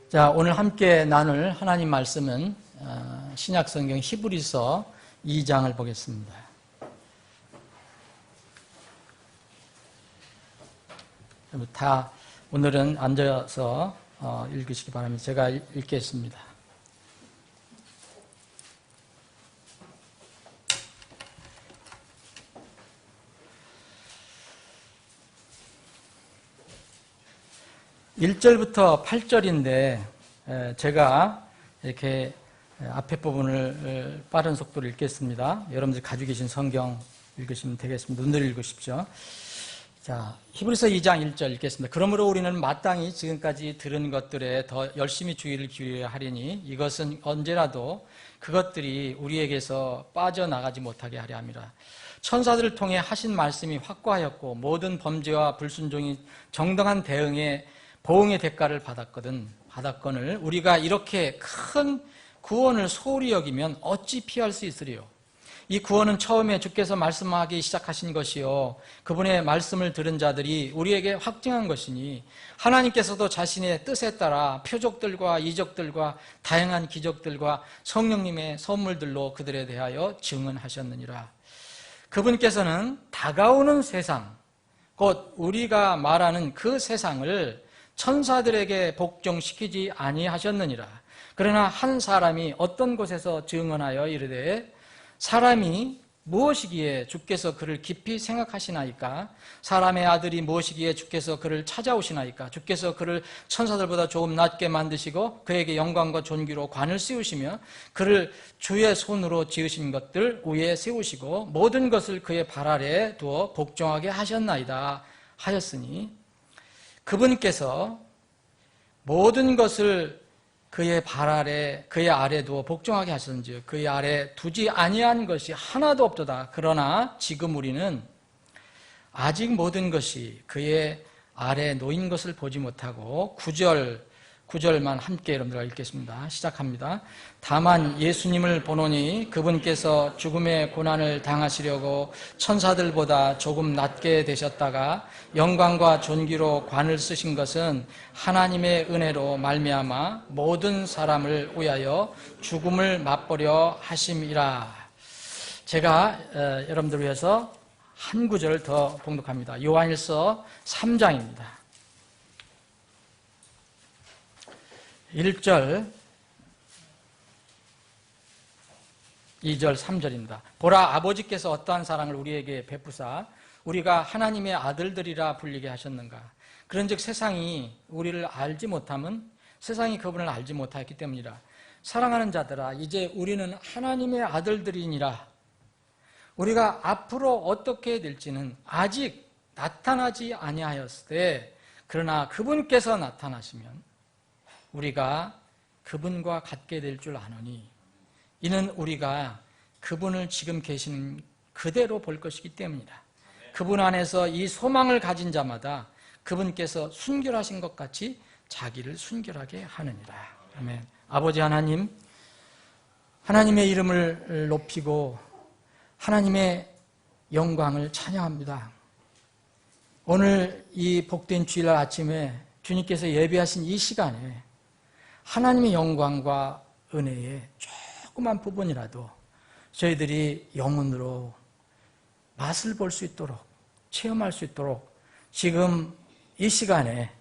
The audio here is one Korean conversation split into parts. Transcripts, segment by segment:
자, 오늘 함께 나눌 하나님 말씀은 신약성경 히브리서 2장을 보겠습니다. 다 오늘은 앉아서 읽으시기 바랍니다. 제가 읽겠습니다. (1절부터) (8절인데) 제가 이렇게 앞에 부분을 빠른 속도로 읽겠습니다. 여러분들 가지고 계신 성경 읽으시면 되겠습니다. 눈으로 읽으십시오. 자, 히브리서 2장 1절 읽겠습니다. 그러므로 우리는 마땅히 지금까지 들은 것들에 더 열심히 주의를 기울여야 하리니 이것은 언제라도 그것들이 우리에게서 빠져나가지 못하게 하려 함이라. 천사들을 통해 하신 말씀이 확고하였고 모든 범죄와 불순종이 정당한 보응의 대가를 받았거늘 우리가 이렇게 큰 구원을 소홀히 여기면 어찌 피할 수 있으리요. 이 구원은 처음에 주께서 말씀하기 시작하신 것이요 그분의 말씀을 들은 자들이 우리에게 확증한 것이니 하나님께서도 자신의 뜻에 따라 표적들과 이적들과 다양한 기적들과 성령님의 선물들로 그들에 대하여 증언하셨느니라. 그분께서는 다가오는 세상, 곧 우리가 말하는 그 세상을 천사들에게 복종시키지 아니하셨느니라. 그러나 한 사람이 어떤 곳에서 증언하여 이르되 사람이 무엇이기에 주께서 그를 깊이 생각하시나이까? 사람의 아들이 무엇이기에 주께서 그를 찾아오시나이까? 주께서 그를 천사들보다 조금 낮게 만드시고 그에게 영광과 존귀로 관을 씌우시며 그를 주의 손으로 지으신 것들 위에 세우시고 모든 것을 그의 발 아래에 두어 복종하게 하셨나이다 하였으니 그분께서 모든 것을 그의 발 아래, 그의 아래 두어 복종하게 하셨는지 그의 아래 두지 아니한 것이 하나도 없도다. 그러나 지금 우리는 아직 모든 것이 그의 아래 놓인 것을 보지 못하고 9절만 함께 여러분들과 읽겠습니다. 시작합니다. 다만 예수님을 보노니 그분께서 죽음의 고난을 당하시려고 천사들보다 조금 낮게 되셨다가 영광과 존귀로 관을 쓰신 것은 하나님의 은혜로 말미암아 모든 사람을 위하여 죽음을 맛보려 하심이라. 제가 여러분들을 위해서 한 구절을 더 봉독합니다. 요한일서 3장입니다. 1절, 2절, 3절입니다. 보라, 아버지께서 어떠한 사랑을 우리에게 베푸사 우리가 하나님의 아들들이라 불리게 하셨는가. 그런즉 세상이 우리를 알지 못함은 세상이 그분을 알지 못하였기 때문이라. 사랑하는 자들아, 이제 우리는 하나님의 아들들이니라. 우리가 앞으로 어떻게 될지는 아직 나타나지 아니하였을 때 그러나 그분께서 나타나시면 우리가 그분과 같게 될 줄 아노니 이는 우리가 그분을 지금 계신 그대로 볼 것이기 때문이다. 그분 안에서 이 소망을 가진 자마다 그분께서 순결하신 것 같이 자기를 순결하게 하느니라. 아멘. 아버지 하나님, 하나님의 이름을 높이고 하나님의 영광을 찬양합니다. 오늘 이 복된 주일날 아침에 주님께서 예배하신 이 시간에 하나님의 영광과 은혜의 조그만 부분이라도 저희들이 영혼으로 맛을 볼 수 있도록 체험할 수 있도록 지금 이 시간에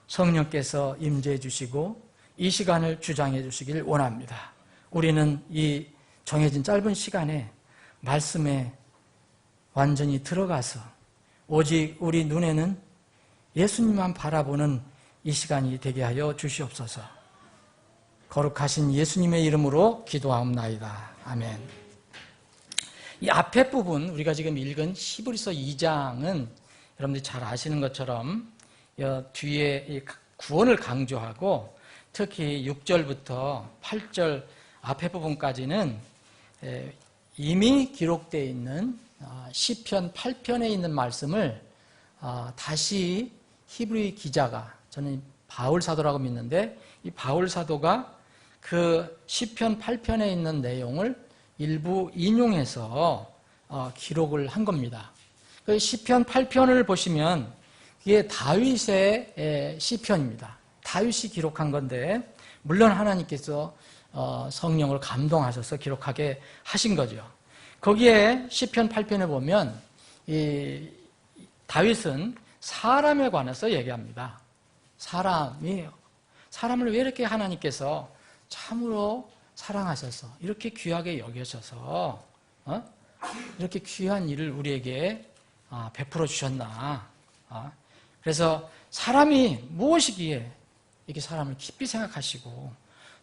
성령께서 임재해 주시고 이 시간을 주장해 주시길 원합니다. 우리는 이 정해진 짧은 시간에 말씀에 완전히 들어가서 오직 우리 눈에는 예수님만 바라보는 이 시간이 되게 하여 주시옵소서. 거룩하신 예수님의 이름으로 기도하옵나이다. 아멘. 이 앞에 부분 우리가 지금 읽은 히브리서 2장은 여러분들이 잘 아시는 것처럼 뒤에 구원을 강조하고 특히 6절부터 8절 앞에 부분까지는 이미 기록되어 있는 시편 8편에 있는 말씀을 다시 히브리 기자가, 저는 바울 사도라고 믿는데 이 바울 사도가 그 시편 8편에 있는 내용을 일부 인용해서 기록을 한 겁니다. 그 시편 8편을 보시면 이게 다윗의 시편입니다. 다윗이 기록한 건데 물론 하나님께서 성령을 감동하셔서 기록하게 하신 거죠. 거기에 시편 8편에 보면 이 다윗은 사람에 관해서 얘기합니다. 사람을 왜 이렇게 하나님께서 참으로 사랑하셔서 이렇게 귀하게 여기셔서 이렇게 귀한 일을 우리에게 베풀어 주셨나. 그래서 사람이 무엇이기에 이렇게 사람을 깊이 생각하시고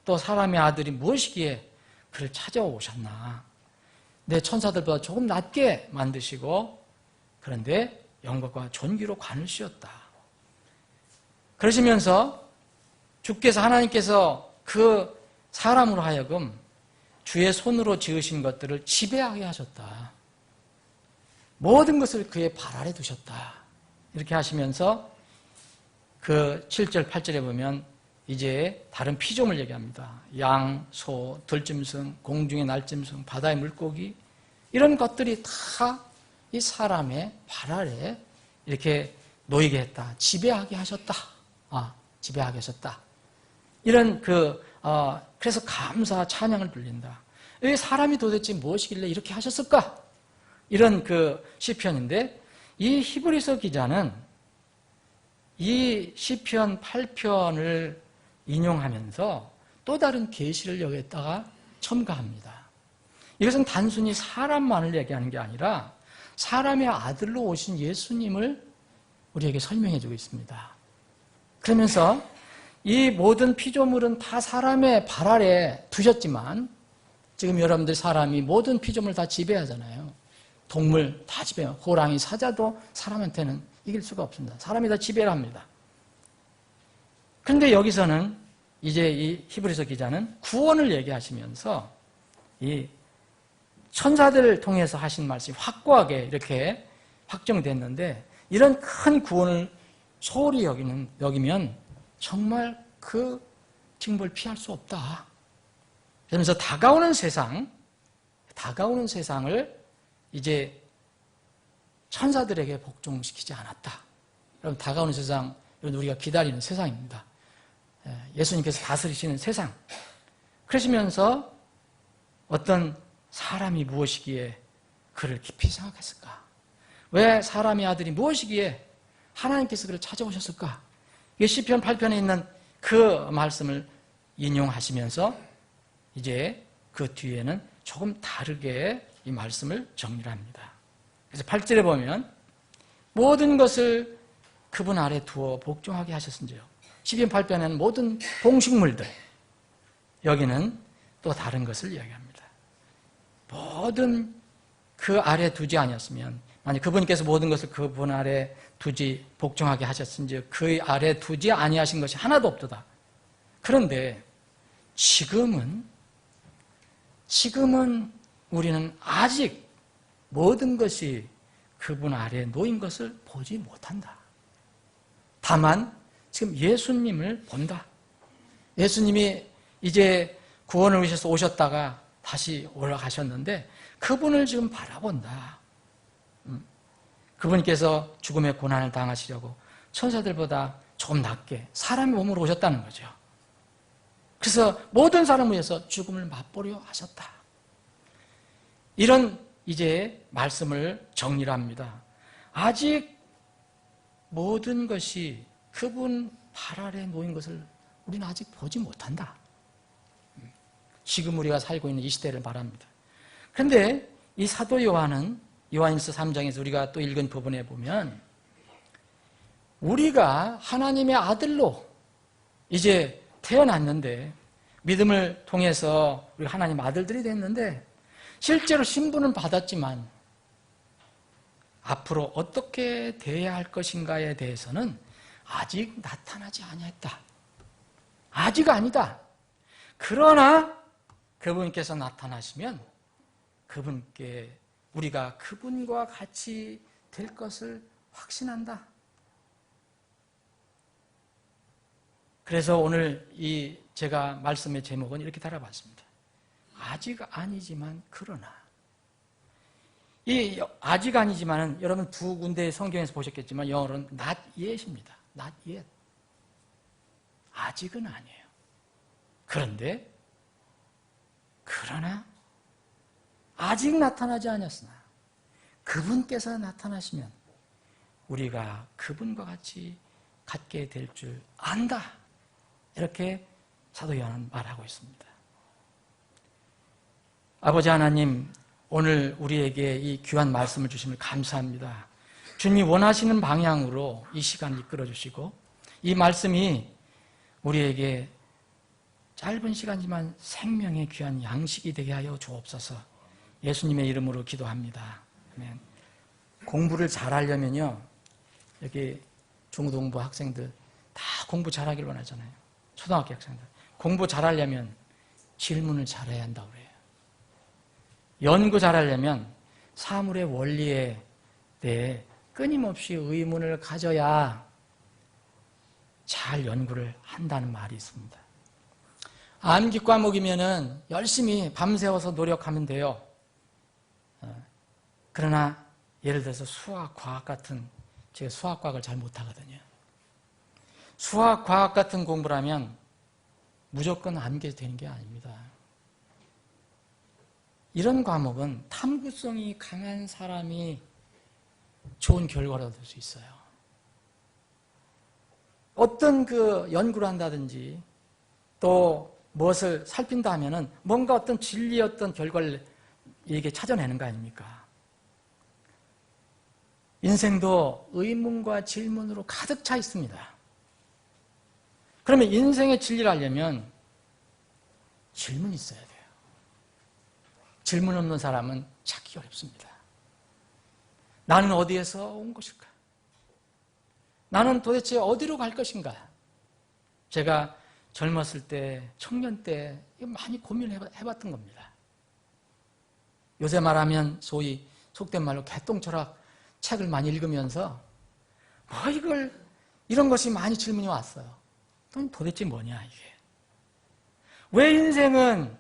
또 사람의 아들이 무엇이기에 그를 찾아오셨나. 내 천사들보다 조금 낮게 만드시고 그런데 영광과 존귀로 관을 씌웠다. 그러시면서 주께서 하나님께서 그 사람으로 하여금 주의 손으로 지으신 것들을 지배하게 하셨다. 모든 것을 그의 발 아래 두셨다. 이렇게 하시면서 그 7절, 8절에 보면 이제 다른 피조물 얘기합니다. 양, 소, 들짐승, 공중의 날짐승, 바다의 물고기 이런 것들이 다 이 사람의 발 아래 이렇게 놓이게 했다. 지배하게 하셨다. 지배하게 하셨다. 이런 그래서 감사 찬양을 불린다. 이 사람이 도대체 무엇이길래 이렇게 하셨을까? 이런 그 시편인데 이 히브리서 기자는 이 시편 8편을 인용하면서 또 다른 계시를 여기다가 첨가합니다. 이것은 단순히 사람만을 얘기하는 게 아니라 사람의 아들로 오신 예수님을 우리에게 설명해 주고 있습니다. 그러면서 이 모든 피조물은 다 사람의 발 아래 두셨지만 지금 여러분들 사람이 모든 피조물 다 지배하잖아요. 동물 다 지배해요. 호랑이, 사자도 사람한테는 이길 수가 없습니다. 사람이 다 지배를 합니다. 그런데 여기서는 이제 이 히브리서 기자는 구원을 얘기하시면서 이 천사들을 통해서 하신 말씀이 확고하게 이렇게 확정됐는데 이런 큰 구원을 소홀히 여기면 정말 그 징벌을 피할 수 없다. 그러면서 다가오는 세상을 이제 천사들에게 복종시키지 않았다. 여러분, 다가오는 세상, 이건 우리가 기다리는 세상입니다. 예수님께서 다스리시는 세상. 그러시면서 어떤 사람이 무엇이기에 그를 깊이 생각했을까? 왜 사람의 아들이 무엇이기에 하나님께서 그를 찾아오셨을까? 이게 시편 8편에 있는 그 말씀을 인용하시면서 이제 그 뒤에는 조금 다르게 이 말씀을 정리를 합니다. 그래서 8절에 보면 모든 것을 그분 아래 두어 복종하게 하셨은지요. 시편 8편에는 모든 동식물들, 여기는 또 다른 것을 이야기합니다. 모든 그 아래 두지 아니었으면, 만약 그분께서 모든 것을 그분 아래 두지 복종하게 하셨은지 그 아래 두지 아니하신 것이 하나도 없도다. 그런데 지금은 우리는 아직 모든 것이 그분 아래에 놓인 것을 보지 못한다. 다만 지금 예수님을 본다. 예수님이 이제 구원을 위해서 오셨다가 다시 올라가셨는데 그분을 지금 바라본다. 그분께서 죽음의 고난을 당하시려고 천사들보다 조금 낮게 사람의 몸으로 오셨다는 거죠. 그래서 모든 사람을 위해서 죽음을 맛보려 하셨다. 이런 이제 말씀을 정리를 합니다. 아직 모든 것이 그분 발 아래 놓인 것을 우리는 아직 보지 못한다. 지금 우리가 살고 있는 이 시대를 말합니다. 그런데 이 사도 요한은 요한일서 3장에서 우리가 또 읽은 부분에 보면 우리가 하나님의 아들로 이제 태어났는데 믿음을 통해서 우리 하나님 아들들이 됐는데 실제로 신분은 받았지만 앞으로 어떻게 대해야 할 것인가에 대해서는 아직 나타나지 아니했다. 아직 아니다. 그러나 그분께서 나타나시면 그분께 우리가 그분과 같이 될 것을 확신한다. 그래서 오늘 이 제가 말씀의 제목은 이렇게 달아봤습니다. 아직 아니지만 그러나. 이 아직 아니지만은 여러분 두 군데의 성경에서 보셨겠지만 영어로는 not yet입니다. not yet. 아직은 아니에요. 그러나 아직 나타나지 않았으나 그분께서 나타나시면 우리가 그분과 같이 갖게 될 줄 안다. 이렇게 사도 요한은 말하고 있습니다. 아버지 하나님, 오늘 우리에게 이 귀한 말씀을 주심을 감사합니다. 주님이 원하시는 방향으로 이 시간을 이끌어 주시고 이 말씀이 우리에게 짧은 시간이지만 생명의 귀한 양식이 되게 하여 주옵소서. 예수님의 이름으로 기도합니다. 아멘. 공부를 잘하려면요, 여기 중고등부 학생들 다 공부 잘하길 원하잖아요. 초등학교 학생들 공부 잘하려면 질문을 잘해야 한다고 그래요. 연구 잘하려면 사물의 원리에 대해 끊임없이 의문을 가져야 잘 연구를 한다는 말이 있습니다. 암기 과목이면은 열심히 밤새워서 노력하면 돼요. 그러나 예를 들어서 수학, 과학 같은, 제가 수학, 과학을 잘 못하거든요. 수학, 과학 같은 공부를 하면 무조건 암기 되는 게 아닙니다. 이런 과목은 탐구성이 강한 사람이 좋은 결과를 얻을 수 있어요. 어떤 연구를 한다든지 또 무엇을 살핀다 하면은 뭔가 어떤 진리 어떤 결과를 이게 찾아내는 거 아닙니까? 인생도 의문과 질문으로 가득 차 있습니다. 그러면 인생의 진리를 알려면 질문이 있어야 돼요. 질문 없는 사람은 찾기 어렵습니다. 나는 어디에서 온 것일까? 나는 도대체 어디로 갈 것인가? 제가 젊었을 때, 청년 때 많이 고민해봤던 겁니다. 요새 말하면 소위 속된 말로 개똥철학 책을 많이 읽으면서 이런 것이 많이 질문이 왔어요. 도대체 뭐냐 이게? 왜 인생은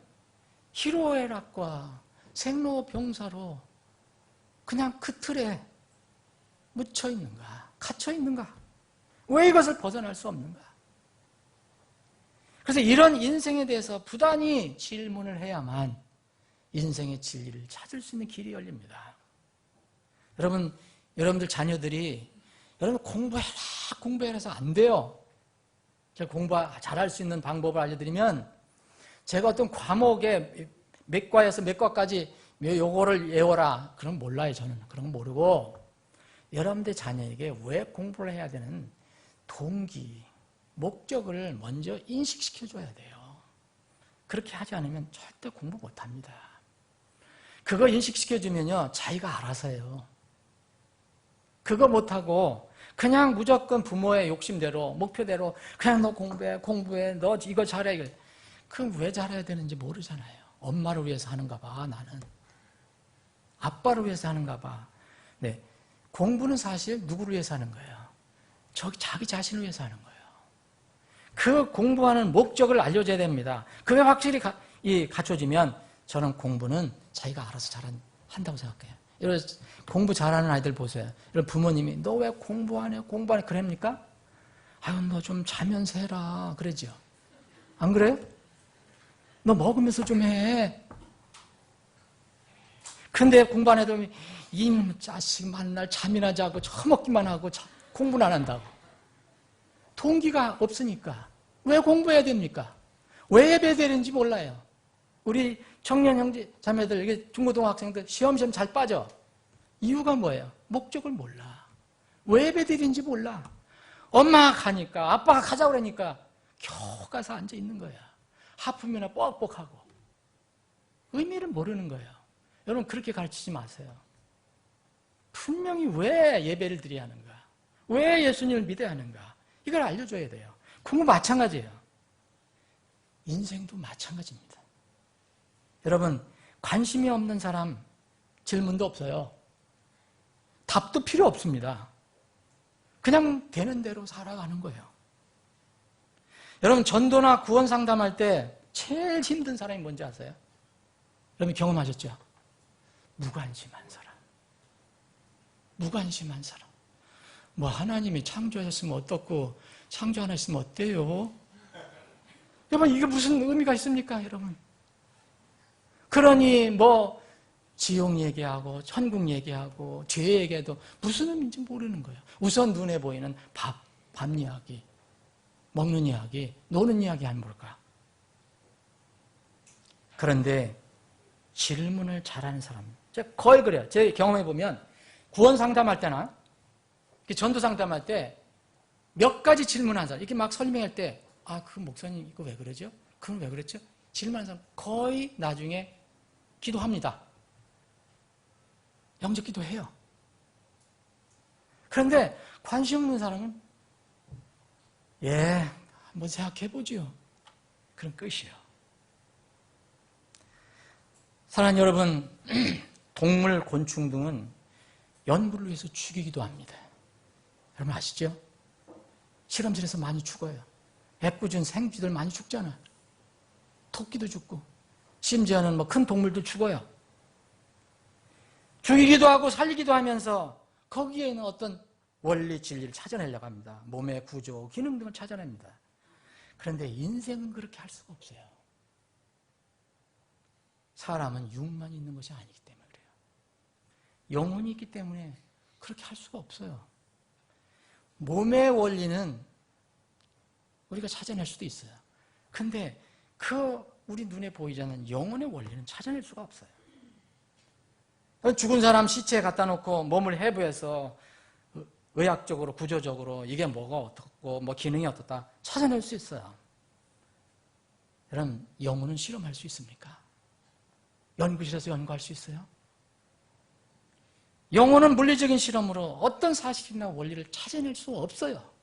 희로애락과 생로병사로 그냥 그 틀에 묻혀 있는가? 갇혀 있는가? 왜 이것을 벗어날 수 없는가? 그래서 이런 인생에 대해서 부단히 질문을 해야만 인생의 진리를 찾을 수 있는 길이 열립니다. 여러분들 자녀들이 여러분 공부해라 해서 안 돼요. 제가 공부 잘할 수 있는 방법을 알려드리면 제가 어떤 과목에 몇 과에서 몇 과까지 요거를 외워라. 그럼 몰라요, 저는. 그런 거 모르고 여러분들 자녀에게 왜 공부를 해야 되는 동기, 목적을 먼저 인식시켜줘야 돼요. 그렇게 하지 않으면 절대 공부 못합니다. 그거 인식시켜주면요, 자기가 알아서 해요. 그거 못하고 그냥 무조건 부모의 욕심대로, 목표대로 그냥 너 공부해, 너 이거 잘해. 그럼 왜 잘해야 되는지 모르잖아요. 엄마를 위해서 하는가 봐, 나는. 아빠를 위해서 하는가 봐. 네. 공부는 사실 누구를 위해서 하는 거예요? 자기 자신을 위해서 하는 거예요. 그 공부하는 목적을 알려줘야 됩니다. 그게 확실히 갖춰지면 저는 공부는 자기가 알아서 한다고 생각해요. 여러분, 공부 잘하는 아이들 보세요. 여러분, 부모님이 너 왜 공부 안 해? 그럽니까? 아유, 너 좀 자면서 해라. 그러죠. 안 그래요? 너 먹으면서 좀 해. 근데 공부 안 해도 이놈 자식 만날 잠이나 자고 처먹기만 하고 공부는 안 한다고. 동기가 없으니까. 왜 공부해야 됩니까? 왜 예배 드리는지 몰라요. 우리 청년 형제 자매들, 이게 중고등학생들 시험 잘 빠져. 이유가 뭐예요? 목적을 몰라. 왜 예배 드리는지 몰라. 엄마가 가니까, 아빠가 가자고 그러니까 겨우 가서 앉아 있는 거야. 하품이나 뻑뻑하고. 의미를 모르는 거예요. 여러분, 그렇게 가르치지 마세요. 분명히 왜 예배를 드려야 하는가? 왜 예수님을 믿어야 하는가? 이걸 알려줘야 돼요. 공부 마찬가지예요. 인생도 마찬가지입니다. 여러분, 관심이 없는 사람 질문도 없어요. 답도 필요 없습니다. 그냥 되는 대로 살아가는 거예요. 여러분, 전도나 구원 상담할 때 제일 힘든 사람이 뭔지 아세요? 여러분 경험하셨죠? 무관심한 사람. 무관심한 사람. 뭐 하나님이 창조하셨으면 어떻고 창조 안 했으면 어때요? 여러분, 이게 무슨 의미가 있습니까, 여러분? 그러니 지옥 얘기하고 천국 얘기하고 죄 얘기해도 무슨 의미인지 모르는 거예요. 우선 눈에 보이는 밥 이야기, 먹는 이야기, 노는 이야기 하면 뭘까? 그런데 질문을 잘하는 사람, 거의 그래요. 제 경험해 보면 구원 상담할 때나 전도 상담할 때 몇 가지 질문하는 사람, 이렇게 막 설명할 때 그 목사님 이거 왜 그러죠? 그건 왜 그랬죠? 질문하는 사람 거의 나중에 기도합니다. 영접 기도해요. 그런데 관심 없는 사람은 한번 생각해보죠. 그럼 끝이에요. 사랑하는 여러분, 동물, 곤충 등은 연구를 위해서 죽이기도 합니다. 여러분 아시죠? 실험실에서 많이 죽어요. 애꿎은 생쥐들 많이 죽잖아요. 토끼도 죽고 심지어는 큰 동물도 죽어요. 죽이기도 하고 살리기도 하면서 거기에는 어떤 원리, 진리를 찾아내려고 합니다. 몸의 구조, 기능 등을 찾아냅니다. 그런데 인생은 그렇게 할 수가 없어요. 사람은 육만 있는 것이 아니기 때문에 그래요. 영혼이 있기 때문에 그렇게 할 수가 없어요. 몸의 원리는 우리가 찾아낼 수도 있어요. 근데 우리 눈에 보이지 않는 영혼의 원리는 찾아낼 수가 없어요. 죽은 사람 시체에 갖다 놓고 몸을 해부해서 의학적으로, 구조적으로 이게 뭐가 어떻고 기능이 어떻다 찾아낼 수 있어요. 여러분, 영혼은 실험할 수 있습니까? 연구실에서 연구할 수 있어요? 영혼은 물리적인 실험으로 어떤 사실이나 원리를 찾아낼 수 없어요.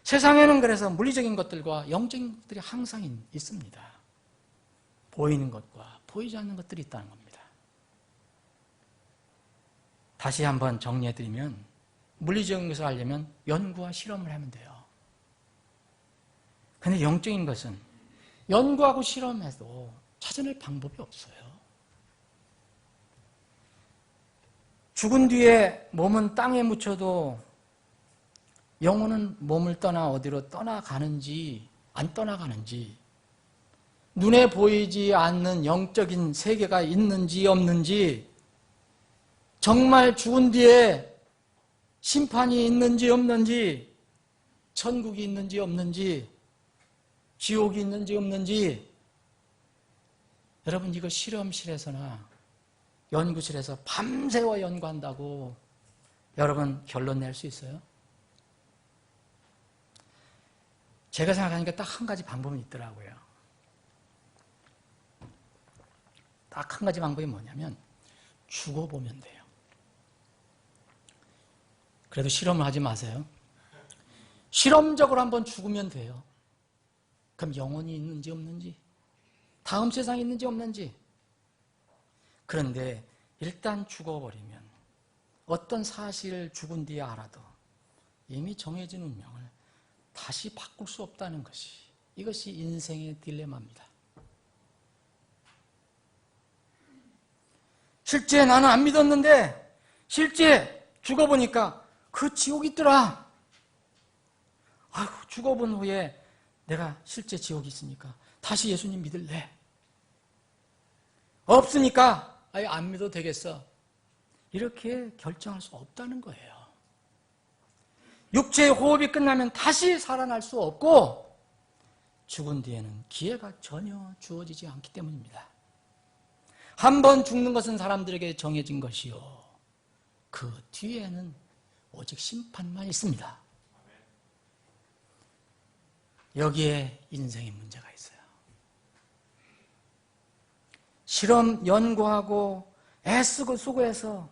세상에는 그래서 물리적인 것들과 영적인 것들이 항상 있습니다. 보이는 것과 보이지 않는 것들이 있다는 겁니다. 다시 한번 정리해드리면 물리적인 것을 알려면 연구와 실험을 하면 돼요. 그런데 영적인 것은 연구하고 실험해도 찾아낼 방법이 없어요. 죽은 뒤에 몸은 땅에 묻혀도 영혼은 몸을 떠나 어디로 떠나가는지 안 떠나가는지, 눈에 보이지 않는 영적인 세계가 있는지 없는지, 정말 죽은 뒤에 심판이 있는지 없는지, 천국이 있는지 없는지, 지옥이 있는지 없는지, 여러분 이거 실험실에서나 연구실에서 밤새워 연구한다고 여러분 결론 낼 수 있어요? 제가 생각하니까 딱 한 가지 방법은 있더라고요. 딱 한 가지 방법이 뭐냐면 죽어보면 돼요. 그래도 실험을 하지 마세요. 실험적으로 한번 죽으면 돼요. 그럼 영혼이 있는지 없는지, 다음 세상이 있는지 없는지. 그런데 일단 죽어버리면 어떤 사실을 죽은 뒤에 알아도 이미 정해진 운명을 다시 바꿀 수 없다는 것이, 이것이 인생의 딜레마입니다. 실제 나는 안 믿었는데 실제 죽어보니까 그 지옥이 있더라. 아이고, 죽어본 후에 내가 실제 지옥이 있으니까 다시 예수님 믿을래? 없으니까 아예 안 믿어도 되겠어. 이렇게 결정할 수 없다는 거예요. 육체의 호흡이 끝나면 다시 살아날 수 없고 죽은 뒤에는 기회가 전혀 주어지지 않기 때문입니다. 한 번 죽는 것은 사람들에게 정해진 것이요, 그 뒤에는 오직 심판만 있습니다. 여기에 인생의 문제가 있어요. 실험 연구하고 애쓰고 수고해서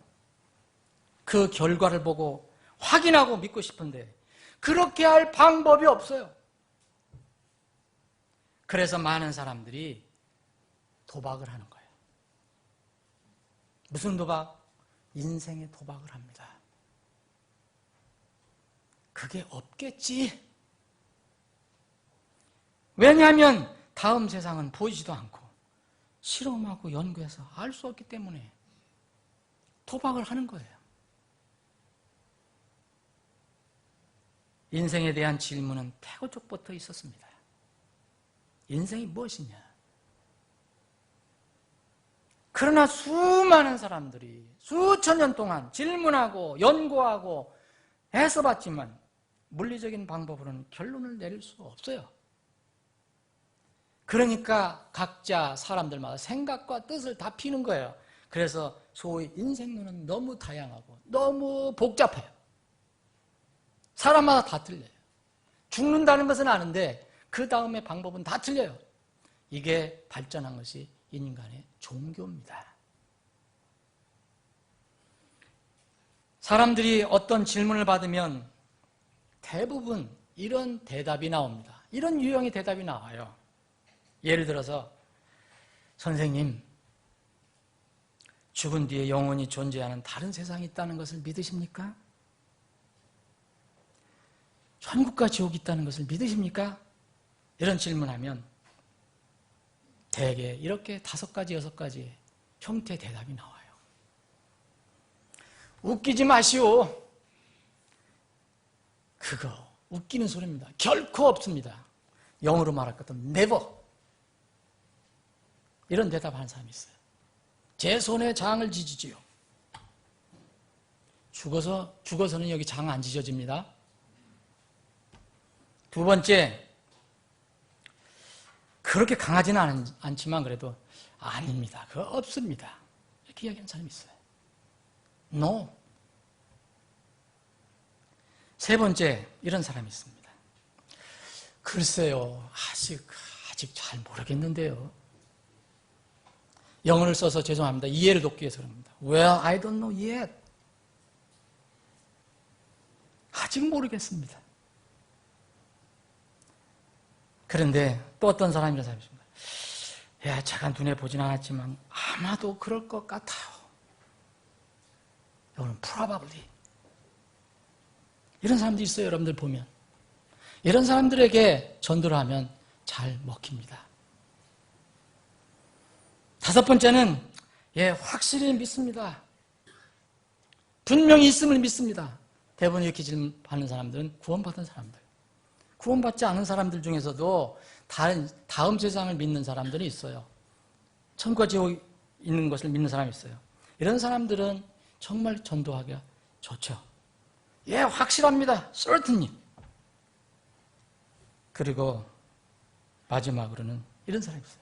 그 결과를 보고 확인하고 믿고 싶은데 그렇게 할 방법이 없어요. 그래서 많은 사람들이 도박을 하는 거예요. 무슨 도박? 인생의 도박을 합니다. 그게 없겠지. 왜냐하면 다음 세상은 보이지도 않고 실험하고 연구해서 알 수 없기 때문에 도박을 하는 거예요. 인생에 대한 질문은 태고 쪽부터 있었습니다. 인생이 무엇이냐? 그러나 수많은 사람들이 수천 년 동안 질문하고 연구하고 애써봤지만 물리적인 방법으로는 결론을 내릴 수 없어요. 그러니까 각자 사람들마다 생각과 뜻을 다 피는 거예요. 그래서 소위 인생론은 너무 다양하고 너무 복잡해요. 사람마다 다 틀려요. 죽는다는 것은 아는데 그 다음에 방법은 다 틀려요. 이게 발전한 것이 인간의 종교입니다. 사람들이 어떤 질문을 받으면 대부분 이런 대답이 나옵니다. 이런 유형의 대답이 나와요. 예를 들어서 선생님, 죽은 뒤에 영원히 존재하는 다른 세상이 있다는 것을 믿으십니까? 천국과 지옥이 있다는 것을 믿으십니까? 이런 질문하면 대개 이렇게 5가지, 6가지 형태의 대답이 나와요. 웃기지 마시오. 그거 웃기는 소리입니다. 결코 없습니다. 영어로 말할 것도 never. 이런 대답하는 사람이 있어요. 제 손에 장을 지지지요. 죽어서는 여기 장 안 지져집니다. 두 번째, 그렇게 강하지는 않지만 그래도 아닙니다. 그거 없습니다. 이렇게 이야기하는 사람이 있어요. No. 세 번째, 이런 사람이 있습니다. 글쎄요, 아직 잘 모르겠는데요. 영어를 써서 죄송합니다. 이해를 돕기 위해서 그럽니다. Well, I don't know yet. 아직 모르겠습니다. 그런데 또 어떤 사람이 이런 사람이 있습니다. 야, 제가 눈에 보진 않았지만 아마도 그럴 것 같아요. 이거는 probably. 이런 사람들이 있어요. 여러분들 보면. 이런 사람들에게 전도를 하면 잘 먹힙니다. 5번째는 확실히 믿습니다. 분명히 있음을 믿습니다. 대부분 이렇게 질문하는 사람들은 구원받은 사람들. 구원받지 않은 사람들 중에서도 다음 세상을 믿는 사람들이 있어요. 천국과 지옥 있는 것을 믿는 사람이 있어요. 이런 사람들은 정말 전도하기가 좋죠. 확실합니다. certainly. 그리고 마지막으로는 이런 사람이 있어요.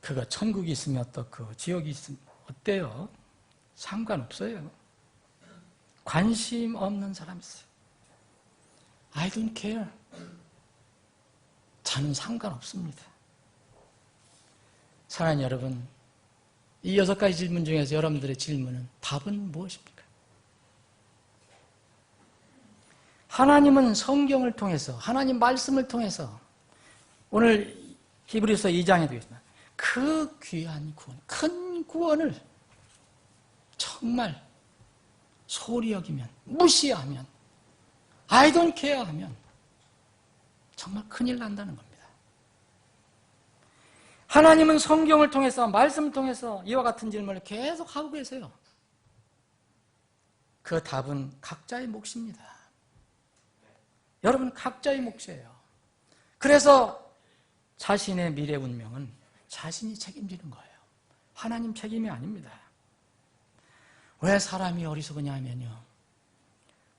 그가 천국이 있으면 어떻고 지옥이 있으면 어때요? 상관없어요. 관심 없는 사람이 있어요. I don't care. 저는 상관없습니다. 사랑하는 여러분, 이 6가지 질문 중에서 여러분들의 질문은 답은 무엇입니까? 하나님은 성경을 통해서, 하나님 말씀을 통해서 오늘 히브리서 2장에도 있습니다. 그 귀한 구원, 큰 구원을 정말 소홀히 여기면, 무시하면, I don't care 하면 정말 큰일 난다는 겁니다. 하나님은 성경을 통해서, 말씀을 통해서 이와 같은 질문을 계속 하고 계세요. 그 답은 각자의 몫입니다. 여러분 각자의 몫이에요. 그래서 자신의 미래 운명은 자신이 책임지는 거예요. 하나님 책임이 아닙니다. 왜 사람이 어리석으냐 하면요,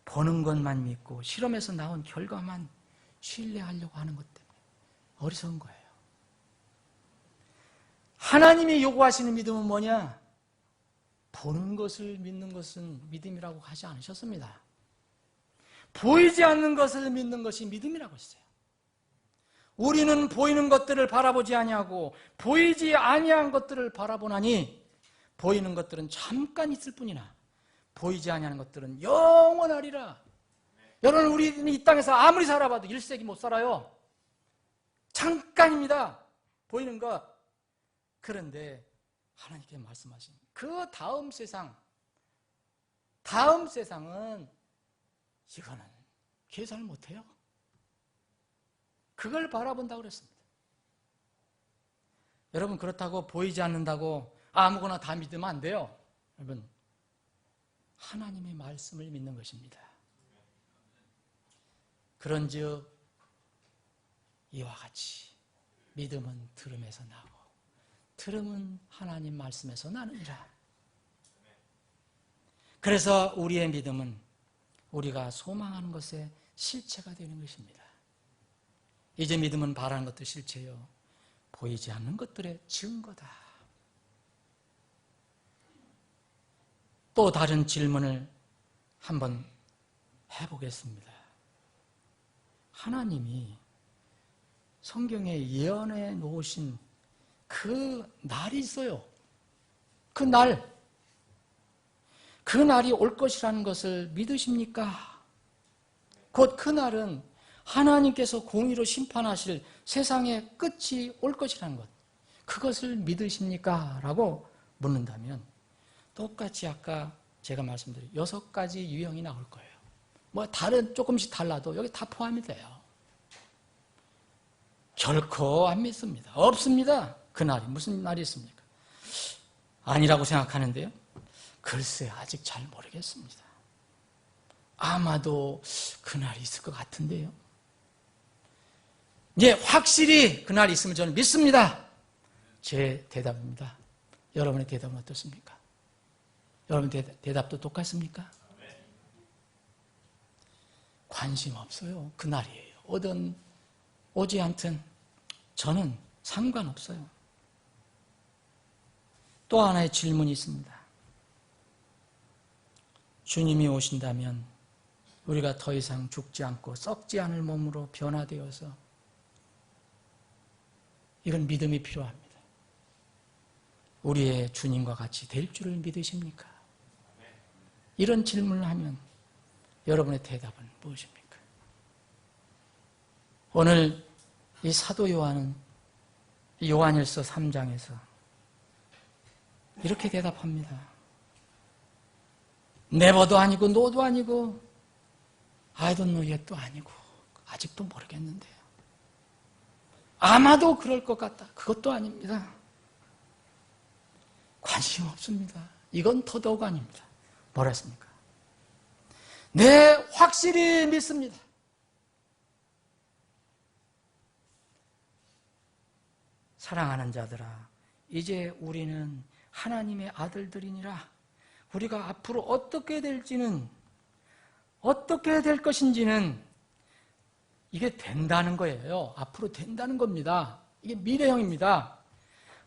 보는 것만 믿고 실험에서 나온 결과만 신뢰하려고 하는 것 때문에 어리석은 거예요. 하나님이 요구하시는 믿음은 뭐냐? 보는 것을 믿는 것은 믿음이라고 하지 않으셨습니다. 보이지 않는 것을 믿는 것이 믿음이라고 했어요. 우리는 보이는 것들을 바라보지 아니하고 보이지 아니한 것들을 바라보나니 보이는 것들은 잠깐 있을 뿐이나 보이지 아니하는 것들은 영원하리라. 여러분, 우리는 이 땅에서 아무리 살아봐도 1세기 못 살아요. 잠깐입니다. 보이는 것. 그런데 하나님께 말씀하신 그 다음 세상은 이거는 계산을 못해요. 그걸 바라본다고 그랬습니다. 여러분, 그렇다고 보이지 않는다고 아무거나 다 믿으면 안 돼요. 여러분, 하나님의 말씀을 믿는 것입니다. 그런즉 이와 같이 믿음은 들음에서 나고 들음은 하나님 말씀에서 나느니라. 그래서 우리의 믿음은 우리가 소망하는 것의 실체가 되는 것입니다. 이제 믿음은 바라는 것도 실체요, 보이지 않는 것들의 증거다. 또 다른 질문을 한번 해보겠습니다. 하나님이 성경에 예언해 놓으신 그 날이 있어요. 그 날이 올 것이라는 것을 믿으십니까? 곧 그 날은 하나님께서 공의로 심판하실 세상의 끝이 올 것이라는 것, 그것을 믿으십니까? 라고 묻는다면 똑같이 아까 제가 말씀드린 6가지 유형이 나올 거예요. 뭐 다른 조금씩 달라도 여기 다 포함이 돼요. 결코 안 믿습니다. 없습니다. 그 날이 무슨 날이 있습니까? 아니라고 생각하는데요, 글쎄 아직 잘 모르겠습니다. 아마도 그 날이 있을 것 같은데요. 이제 확실히 그 날이 있으면 저는 믿습니다. 제 대답입니다. 여러분의 대답은 어떻습니까? 여러분 대답도 똑같습니까? 관심 없어요. 그 날이에요. 오지 않든 저는 상관없어요. 또 하나의 질문이 있습니다. 주님이 오신다면 우리가 더 이상 죽지 않고 썩지 않을 몸으로 변화되어서, 이건 믿음이 필요합니다. 우리의 주님과 같이 될 줄을 믿으십니까? 이런 질문을 하면 여러분의 대답은 무엇입니까? 오늘 이 사도 요한은 요한일서 3장에서 이렇게 대답합니다. 네버도 아니고 노도 아니고 I don't know yet도 아니고 아직도 모르겠는데요. 아마도 그럴 것 같다. 그것도 아닙니다. 관심 없습니다. 이건 더더욱 아닙니다. 뭐라 했습니까? 네, 확실히 믿습니다. 사랑하는 자들아, 이제 우리는 하나님의 아들들이니라. 우리가 앞으로 어떻게 될지는, 어떻게 될 것인지는 이게 된다는 거예요. 앞으로 된다는 겁니다. 이게 미래형입니다.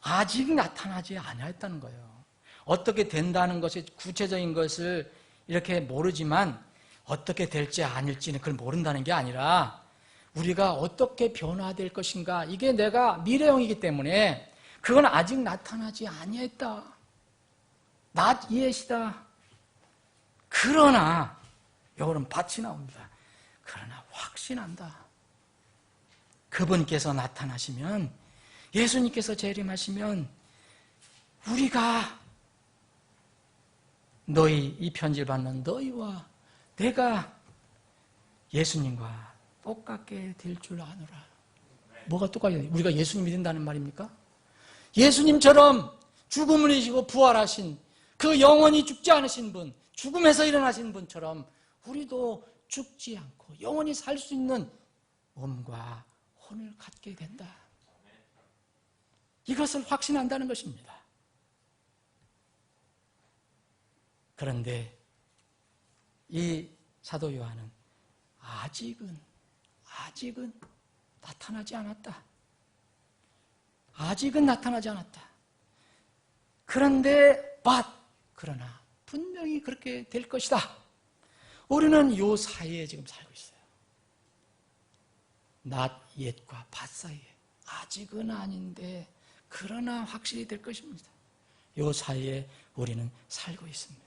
아직 나타나지 않았다는 거예요. 어떻게 된다는 것이 구체적인 것을 이렇게 모르지만 어떻게 될지 아닐지는 그걸 모른다는 게 아니라 우리가 어떻게 변화될 것인가, 이게 내가 미래형이기 때문에 그건 아직 나타나지 아니했다. not yet이다. 그러나 요거는 밭이 나옵니다. 그러나 확신한다. 그분께서 나타나시면, 예수님께서 재림하시면 우리가 이 편지를 받는 너희와 내가 예수님과 똑같게 될 줄 아노라. 뭐가 똑같게 돼? 우리가 예수님 믿는다는 말입니까? 예수님처럼 죽음을 이기고 부활하신 그 영원히 죽지 않으신 분, 죽음에서 일어나신 분처럼 우리도 죽지 않고 영원히 살 수 있는 몸과 혼을 갖게 된다. 이것을 확신한다는 것입니다. 그런데 이 사도 요한은 아직은 나타나지 않았다. 아직은 나타나지 않았다. 그러나 분명히 그렇게 될 것이다. 우리는 요 사이에 지금 살고 있어요. not yet과 but 사이에. 아직은 아닌데 그러나 확실히 될 것입니다. 요 사이에 우리는 살고 있습니다.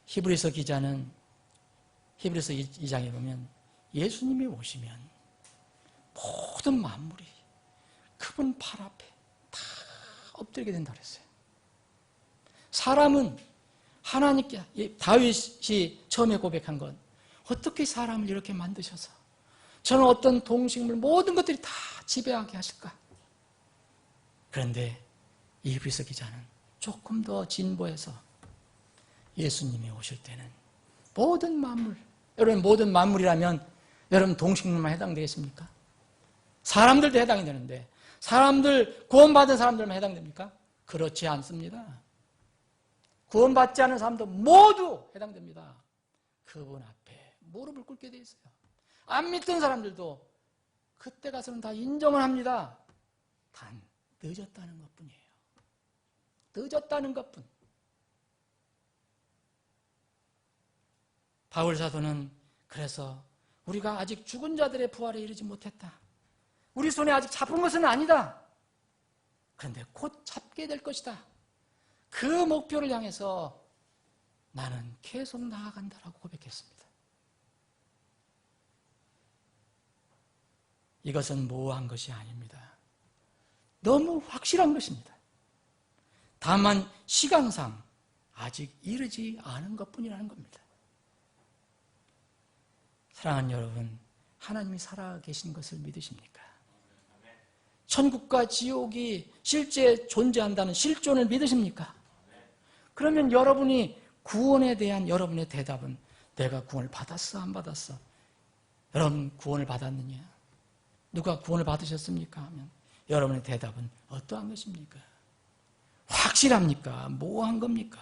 히브리서 기자는 히브리서 2장에 보면 예수님이 오시면 모든 만물이 그분 발 앞에 다 엎드리게 된다 그랬어요. 사람은 하나님께, 다윗이 처음에 고백한 건 어떻게 사람을 이렇게 만드셔서 저는 어떤 동식물 모든 것들이 다 지배하게 하실까? 그런데 이 히브리서 기자는 조금 더 진보해서 예수님이 오실 때는 모든 만물, 여러분 모든 만물이라면 여러분 동식물만 해당되겠습니까? 사람들도 해당이 되는데 사람들, 구원받은 사람들만 해당됩니까? 그렇지 않습니다. 구원받지 않은 사람도 모두 해당됩니다. 그분 앞에 무릎을 꿇게 돼 있어요. 안 믿던 사람들도 그때 가서는 다 인정을 합니다. 단 늦었다는 것뿐이에요. 늦었다는 것뿐. 바울 사도는 그래서 우리가 아직 죽은 자들의 부활에 이르지 못했다. 우리 손에 아직 잡은 것은 아니다. 그런데 곧 잡게 될 것이다. 그 목표를 향해서 나는 계속 나아간다라고 고백했습니다. 이것은 모호한 것이 아닙니다. 너무 확실한 것입니다. 다만 시간상 아직 이르지 않은 것뿐이라는 겁니다. 사랑하는 여러분, 하나님이 살아계신 것을 믿으십니까? 천국과 지옥이 실제 존재한다는 실존을 믿으십니까? 그러면 여러분이 구원에 대한 여러분의 대답은 내가 구원을 받았어, 안 받았어? 여러분 구원을 받았느냐? 누가 구원을 받으셨습니까? 하면 여러분의 대답은 어떠한 것입니까? 확실합니까? 모호한 겁니까?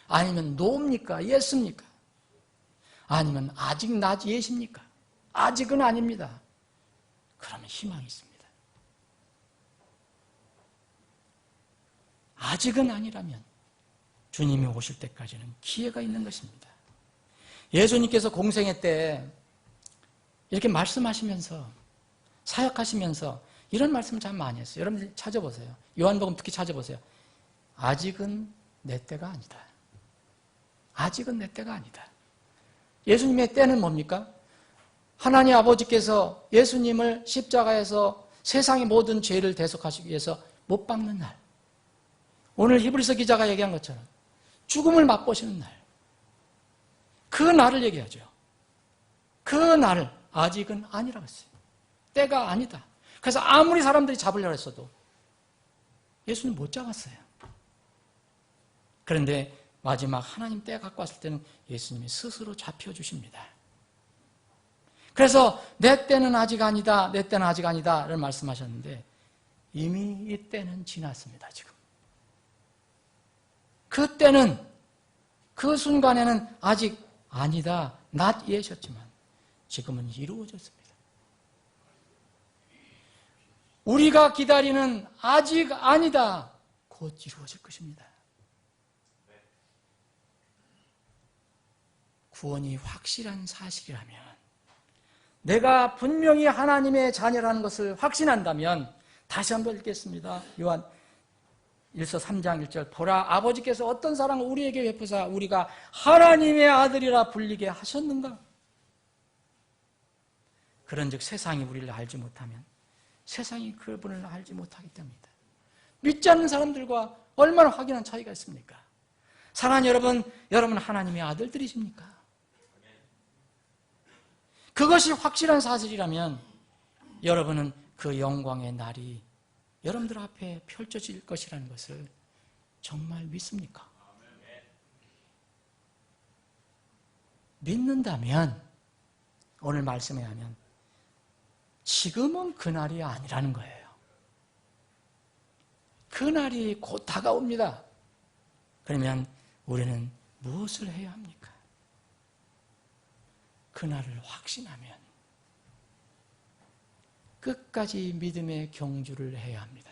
아니면 노입니까? 예스입니까? 아니면 아직 낮 예십니까? 아직은 아닙니다. 그러면 희망이 있습니다. 아직은 아니라면 주님이 오실 때까지는 기회가 있는 것입니다. 예수님께서 공생애 때 이렇게 말씀하시면서 사역하시면서 이런 말씀을 참 많이 했어요. 여러분들 찾아보세요. 요한복음 특히 찾아보세요. 아직은 내 때가 아니다. 아직은 내 때가 아니다. 예수님의 때는 뭡니까? 하나님 아버지께서 예수님을 십자가에서 세상의 모든 죄를 대속하시기 위해서 못 박는 날. 오늘 히브리서 기자가 얘기한 것처럼 죽음을 맛보시는 날. 그 날을 얘기하죠. 그 날을 아직은 아니라고 했어요. 때가 아니다. 그래서 아무리 사람들이 잡으려고 했어도 예수는 못 잡았어요. 그런데 마지막 하나님 때가 갖고 왔을 때는 예수님이 스스로 잡혀주십니다. 그래서 내 때는 아직 아니다, 내 때는 아직 아니다 라는 말씀하셨는데 이미 이 때는 지났습니다. 지금. 그 때는, 그 순간에는 아직 아니다, not yet이었지만 지금은 이루어졌습니다. 우리가 기다리는 아직 아니다, 곧 이루어질 것입니다. 구원이 확실한 사실이라면, 내가 분명히 하나님의 자녀라는 것을 확신한다면, 다시 한번 읽겠습니다. 요한 1서 3장 1절. 보라, 아버지께서 어떤 사랑을 우리에게 베푸사 우리가 하나님의 아들이라 불리게 하셨는가? 그런즉 세상이 우리를 알지 못하면 세상이 그분을 알지 못하기 때문이다. 믿지 않는 사람들과 얼마나 확연한 차이가 있습니까? 사랑하는 여러분, 여러분 하나님의 아들들이십니까? 그것이 확실한 사실이라면 여러분은 그 영광의 날이 여러분들 앞에 펼쳐질 것이라는 것을 정말 믿습니까? 믿는다면 오늘 말씀에 하면 지금은 그날이 아니라는 거예요. 그날이 곧 다가옵니다. 그러면 우리는 무엇을 해야 합니까? 그날을 확신하면 끝까지 믿음의 경주를 해야 합니다.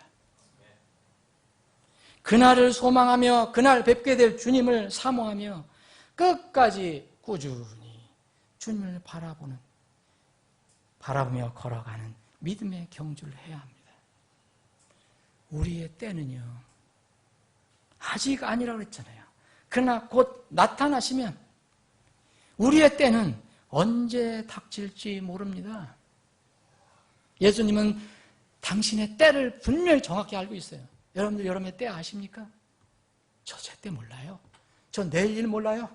그날을 소망하며 그날 뵙게 될 주님을 사모하며 끝까지 꾸준히 주님을 바라보며 걸어가는 믿음의 경주를 해야 합니다. 우리의 때는요, 아직 아니라고 했잖아요. 그러나 곧 나타나시면 우리의 때는 언제 닥칠지 모릅니다. 예수님은 당신의 때를 분명히 정확히 알고 있어요. 여러분들 여러분의 때 아십니까? 저 제 때 몰라요. 저 내일 일 몰라요.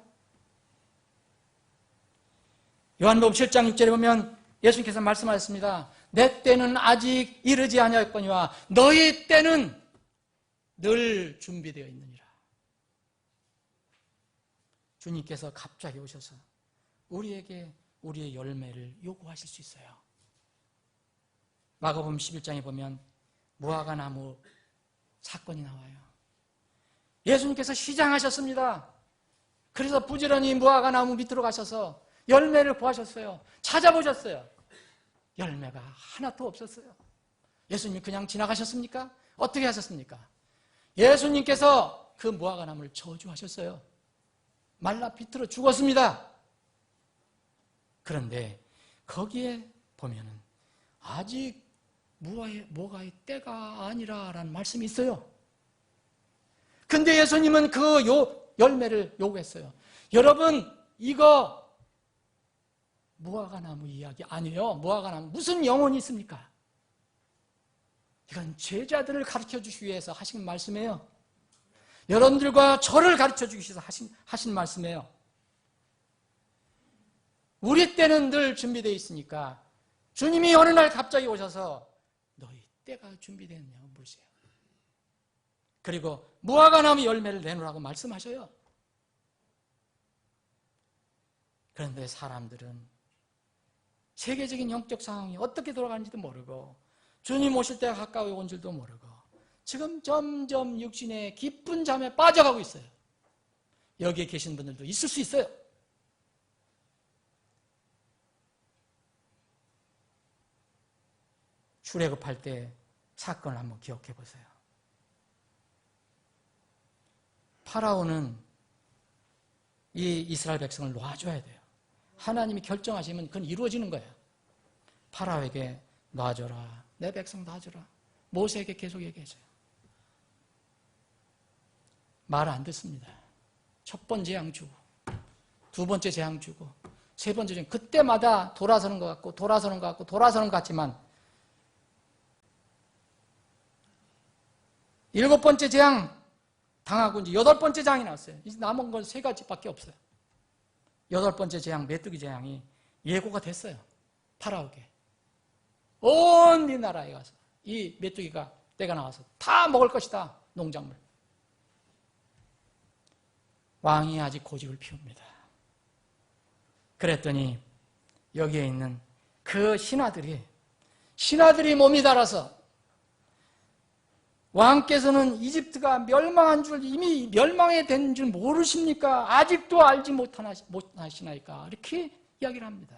요한복음 7장 6절에 보면 예수님께서 말씀하셨습니다. 내 때는 아직 이르지 아니하였거니와 너희 때는 늘 준비되어 있느니라. 주님께서 갑자기 오셔서 우리에게 우리의 열매를 요구하실 수 있어요. 마가복음 11장에 보면 무화과 나무 사건이 나와요. 예수님께서 시장하셨습니다. 그래서 부지런히 무화과 나무 밑으로 가셔서 열매를 구하셨어요. 찾아보셨어요. 열매가 하나도 없었어요. 예수님 그냥 지나가셨습니까? 어떻게 하셨습니까? 예수님께서 그 무화과 나무를 저주하셨어요. 말라 비틀어 죽었습니다. 그런데 거기에 보면은 아직 무화과의 때가 아니라라는 말씀이 있어요. 근데 예수님은 그 열매를 요구했어요. 여러분, 이거 무화과 나무 이야기 아니에요. 무화과 나무 무슨 영혼이 있습니까? 이건 제자들을 가르쳐 주시기 위해서 하신 말씀이에요. 여러분들과 저를 가르쳐 주기 위해서 하신 말씀이에요. 우리 때는 늘 준비되어 있으니까 주님이 어느 날 갑자기 오셔서 너희 때가 준비됐냐고 물으세요. 그리고 무화과 나무 열매를 내놓으라고 말씀하셔요. 그런데 사람들은 세계적인 영적 상황이 어떻게 돌아가는지도 모르고 주님 오실 때가 가까이 온 줄도 모르고 지금 점점 육신의 깊은 잠에 빠져가고 있어요. 여기에 계신 분들도 있을 수 있어요. 출애굽할 때 사건을 한번 기억해 보세요. 파라오는 이 이스라엘 백성을 놔줘야 돼요. 하나님이 결정하시면 그건 이루어지는 거예요. 파라오에게 놔줘라. 내 백성 놔줘라. 모세에게 계속 얘기해줘요. 말 안 듣습니다. 첫 번째 재앙 주고, 두 번째 재앙 주고, 세 번째 재앙. 그때마다 돌아서는 것 같고, 돌아서는 것 같고, 돌아서는 것 같지만, 일곱 번째 재앙 당하고 이제 여덟 번째 재앙이 나왔어요. 이제 남은 건 세 가지밖에 없어요. 여덟 번째 재앙, 메뚜기 재앙이 예고가 됐어요. 파라오에게. 온 이 나라에 가서 이 메뚜기가 때가 나와서 다 먹을 것이다. 농작물. 왕이 아직 고집을 피웁니다. 그랬더니 여기에 있는 그 신하들이 몸이 달아서 왕께서는 이집트가 멸망한 줄 이미 멸망에 된 줄 모르십니까? 아직도 알지 못하시나이까? 이렇게 이야기를 합니다.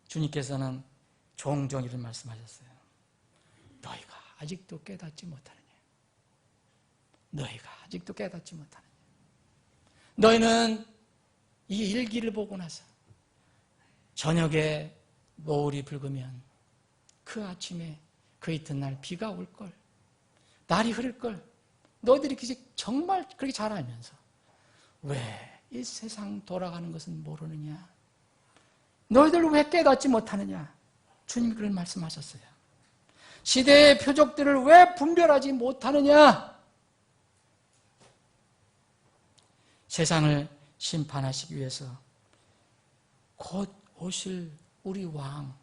주님께서는 종종 이런 말씀하셨어요. 너희가 아직도 깨닫지 못하느냐? 너희가 아직도 깨닫지 못하느냐? 너희는 이 일기를 보고 나서 저녁에 노을이 붉으면 그 아침에 그 이튿날 비가 올걸, 날이 흐를걸, 너희들이 정말 그렇게 잘 알면서 왜 이 세상 돌아가는 것은 모르느냐? 너희들 왜 깨닫지 못하느냐? 주님이 그런 말씀하셨어요. 시대의 표적들을 왜 분별하지 못하느냐? 세상을 심판하시기 위해서 곧 오실 우리 왕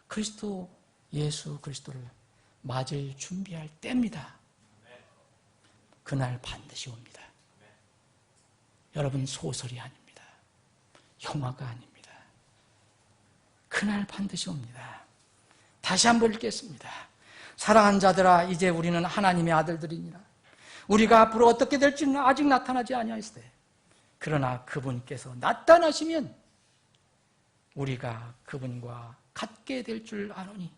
그리스도 예수 그리스도를 맞을 준비할 때입니다. 그날 반드시 옵니다. 여러분, 소설이 아닙니다. 영화가 아닙니다. 그날 반드시 옵니다. 다시 한번 읽겠습니다. 사랑하는 자들아, 이제 우리는 하나님의 아들들이니라. 우리가 앞으로 어떻게 될지는 아직 나타나지 아니하였으되 그러나 그분께서 나타나시면 우리가 그분과 같게 될 줄 아노니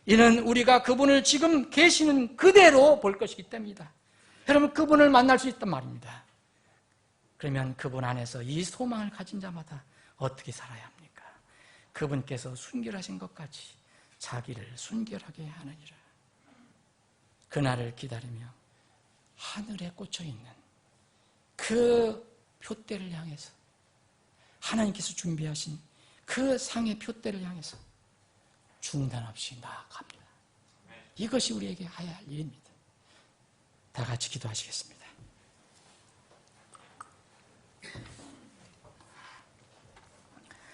이는 우리가 그분을 지금 계시는 그대로 볼 것이기 때문이다. 여러분, 그분을 만날 수 있단 말입니다. 그러면 그분 안에서 이 소망을 가진 자마다 어떻게 살아야 합니까? 그분께서 순결하신 것까지 자기를 순결하게 하느니라. 그날을 기다리며 하늘에 꽂혀있는 그 표대를 향해서 하나님께서 준비하신 그 상의 표대를 향해서 중단 없이 나아갑니다. 이것이 우리에게 해야 할 일입니다. 다 같이 기도하시겠습니다.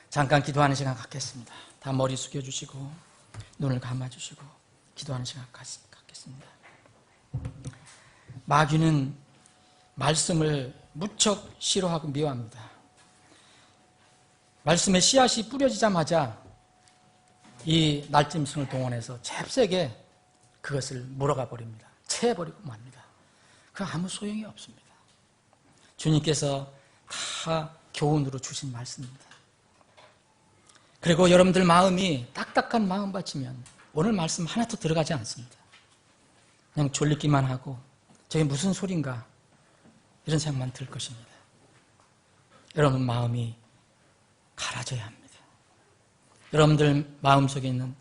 잠깐 기도하는 시간 갖겠습니다. 다 머리 숙여주시고 눈을 감아주시고 기도하는 시간 갖겠습니다. 마귀는 말씀을 무척 싫어하고 미워합니다. 말씀의 씨앗이 뿌려지자마자 이 날짐승을 동원해서 잽세게 그것을 몰아가 버립니다. 채버리고 맙니다. 그 아무 소용이 없습니다. 주님께서 다 교훈으로 주신 말씀입니다. 그리고 여러분들 마음이 딱딱한 마음 받치면 오늘 말씀 하나도 들어가지 않습니다. 그냥 졸리기만 하고 저게 무슨 소린가 이런 생각만 들 것입니다. 여러분 마음이 갈아져야 합니다. 여러분들 마음속에 있는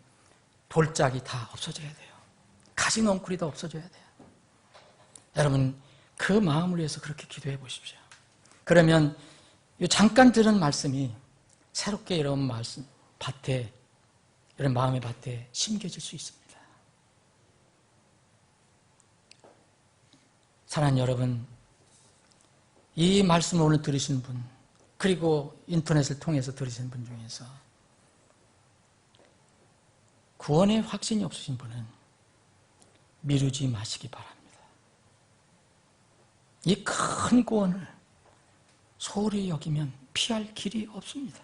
돌짝이 다 없어져야 돼요. 가진 엉쿨이 다 없어져야 돼요. 여러분 그 마음을 위해서 그렇게 기도해 보십시오. 그러면 잠깐 들은 말씀이 새롭게 이런 말씀 밭에 이런 마음의 밭에 심겨질 수 있습니다. 사랑하는 여러분, 이 말씀을 오늘 들으신 분 그리고 인터넷을 통해서 들으신 분 중에서 구원의 확신이 없으신 분은 미루지 마시기 바랍니다. 이 큰 구원을 소홀히 여기면 피할 길이 없습니다.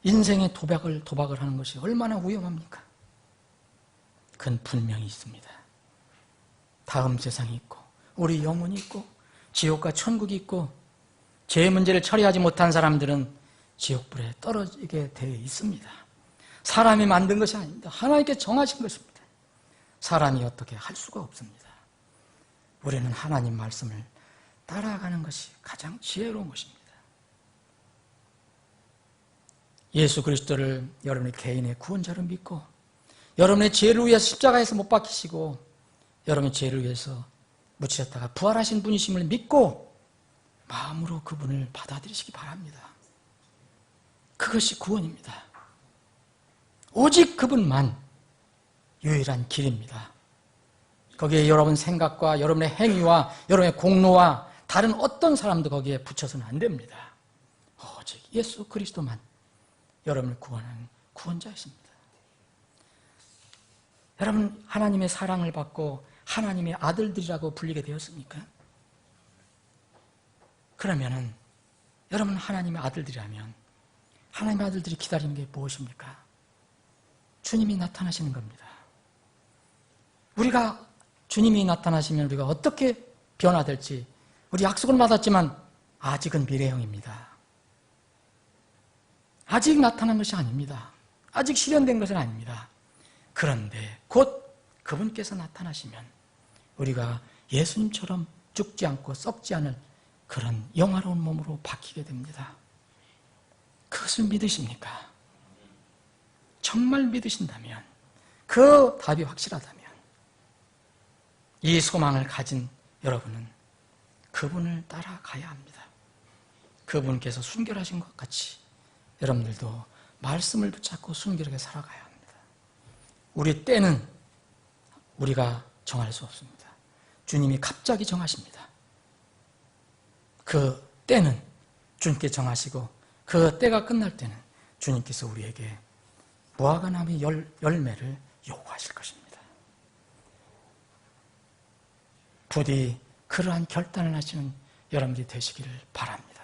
인생의 도박을 하는 것이 얼마나 위험합니까? 그건 분명히 있습니다. 다음 세상이 있고 우리 영혼이 있고 지옥과 천국이 있고 죄의 문제를 처리하지 못한 사람들은 지옥불에 떨어지게 되어 있습니다. 사람이 만든 것이 아닙니다. 하나님께 정하신 것입니다. 사람이 어떻게 할 수가 없습니다. 우리는 하나님 말씀을 따라가는 것이 가장 지혜로운 것입니다. 예수 그리스도를 여러분의 개인의 구원자로 믿고 여러분의 죄를 위해서 십자가에서 못 박히시고 여러분의 죄를 위해서 묻히셨다가 부활하신 분이심을 믿고 마음으로 그분을 받아들이시기 바랍니다. 그것이 구원입니다. 오직 그분만 유일한 길입니다. 거기에 여러분 생각과 여러분의 행위와 여러분의 공로와 다른 어떤 사람도 거기에 붙여서는 안 됩니다. 오직 예수 그리스도만 여러분을 구원하는 구원자이십니다. 여러분 하나님의 사랑을 받고 하나님의 아들들이라고 불리게 되었습니까? 그러면은 여러분 하나님의 아들들이라면 하나님의 아들들이 기다리는 게 무엇입니까? 주님이 나타나시는 겁니다. 우리가 주님이 나타나시면 우리가 어떻게 변화될지 우리 약속을 받았지만 아직은 미래형입니다. 아직 나타난 것이 아닙니다. 아직 실현된 것은 아닙니다. 그런데 곧 그분께서 나타나시면 우리가 예수님처럼 죽지 않고 썩지 않을 그런 영화로운 몸으로 바뀌게 됩니다. 그것을 믿으십니까? 정말 믿으신다면, 그 답이 확실하다면 이 소망을 가진 여러분은 그분을 따라가야 합니다. 그분께서 순결하신 것 같이 여러분들도 말씀을 붙잡고 순결하게 살아가야 합니다. 우리 때는 우리가 정할 수 없습니다. 주님이 갑자기 정하십니다. 그 때는 주님께 정하시고 그 때가 끝날 때는 주님께서 우리에게 무화과나무의 열매를 요구하실 것입니다. 부디 그러한 결단을 하시는 여러분들이 되시기를 바랍니다.